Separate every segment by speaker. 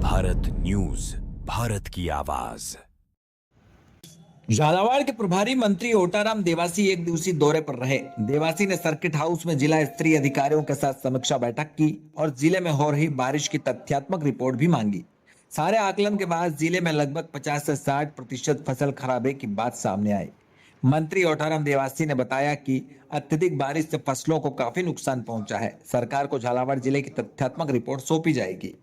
Speaker 1: Navbharat news, Bharat की आवाज।
Speaker 2: झालावाड़ के प्रभारी मंत्री ओटाराम देवासी एक दिवसीय दौरे पर रहे। देवासी ने सर्किट हाउस में जिला स्तरीय अधिकारियों के साथ समीक्षा बैठक की और जिले में हो रही बारिश की तथ्यात्मक रिपोर्ट भी मांगी। सारे आकलन के बाद जिले में लगभग 50 से 60% फसल खराबे की बात सामने आई। मंत्री ओटाराम देवासी ने बताया कि अत्यधिक बारिश से फसलों को काफी नुकसान पहुंचा है। सरकार को झालावाड़ जिले की तथ्यात्मक रिपोर्ट सौंपी जाएगी।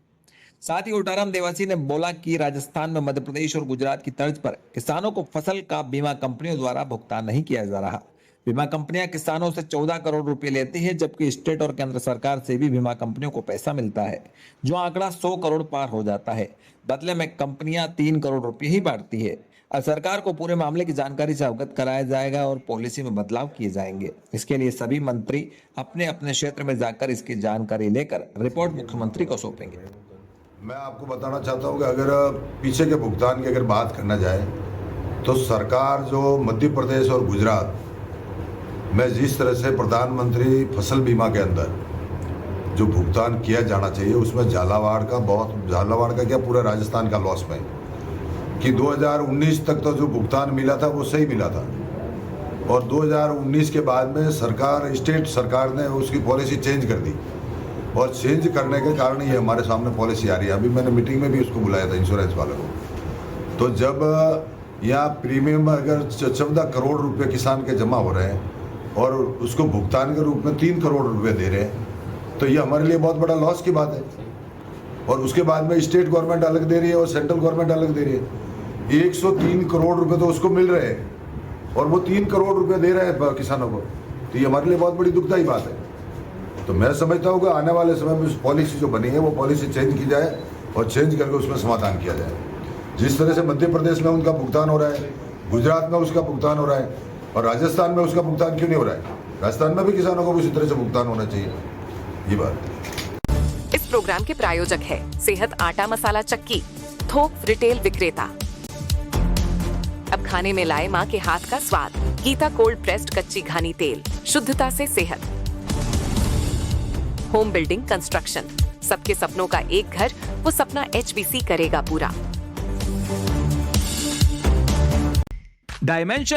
Speaker 2: साथ ही ओटाराम देवासी ने बोला कि राजस्थान में मध्य प्रदेश और गुजरात की तर्ज पर किसानों को फसल का बीमा कंपनियों द्वारा भुगतान नहीं किया जा रहा। बीमा कंपनियां किसानों से 14 करोड़ रुपए लेती है, जबकि स्टेट और केंद्र सरकार से भी बीमा कंपनियों को पैसा मिलता है, जो आंकड़ा 100 करोड़ पार हो जाता है। बदले में कंपनियां 3 करोड़ रुपए ही बांटती है। अब सरकार को पूरे मामले की जानकारी से अवगत कराया जाएगा और पॉलिसी में बदलाव किए जाएंगे। इसके लिए सभी मंत्री अपने अपने क्षेत्र में जाकर इसकी जानकारी लेकर रिपोर्ट मुख्यमंत्री को सौंपेंगे।
Speaker 3: मैं आपको बताना चाहता हूं कि अगर पीछे के भुगतान की अगर बात करना जाए तो सरकार जो मध्य प्रदेश और गुजरात में जिस तरह से प्रधानमंत्री फसल बीमा के अंदर जो भुगतान किया जाना चाहिए, उसमें झालावाड़ का क्या पूरा राजस्थान का लॉस में कि 2019 तक तो जो भुगतान मिला था वो सही मिला था और 2019 के बाद में स्टेट सरकार ने उसकी पॉलिसी चेंज कर दी और चेंज करने के कारण ये हमारे सामने पॉलिसी आ रही है। अभी मैंने मीटिंग में भी उसको बुलाया था इंश्योरेंस वाले को। तो जब यहाँ प्रीमियम अगर 14 करोड़ रुपए किसान के जमा हो रहे हैं और उसको भुगतान के रूप में 3 करोड़ रुपए दे रहे हैं, तो ये हमारे लिए बहुत बड़ा लॉस की बात है। और उसके बाद में स्टेट गवर्नमेंट अलग दे रही है और सेंट्रल गवर्नमेंट अलग दे रही है। 103 करोड़ रुपए तो उसको मिल रहे हैं और वो 3 करोड़ रुपए दे रहे हैं किसानों को, तो ये हमारे लिए बहुत बड़ी दुखदायी बात है। तो मैं समझता हूँ कि आने वाले समय में उस पॉलिसी जो बनी है वो पॉलिसी चेंज की जाए और चेंज करके उसमें समाधान किया जाए। जिस तरह से मध्य प्रदेश में उनका भुगतान हो रहा है, गुजरात में उसका भुगतान हो रहा है और राजस्थान में उसका भुगतान क्यों नहीं हो रहा है? राजस्थान में भी किसानों को उसी तरह से भुगतान होना चाहिए। ये बात।
Speaker 4: इस प्रोग्राम के प्रायोजक है सेहत आटा मसाला चक्की, थोक रिटेल विक्रेता। अब खाने में लाए माँ के हाथ का स्वाद। गीता कोल्ड प्रेस्ड कच्ची घानी तेल, शुद्धता से सेहत। होम बिल्डिंग कंस्ट्रक्शन, सबके सपनों का एक घर, वो सपना HBC करेगा पूरा।
Speaker 2: डायमेंशन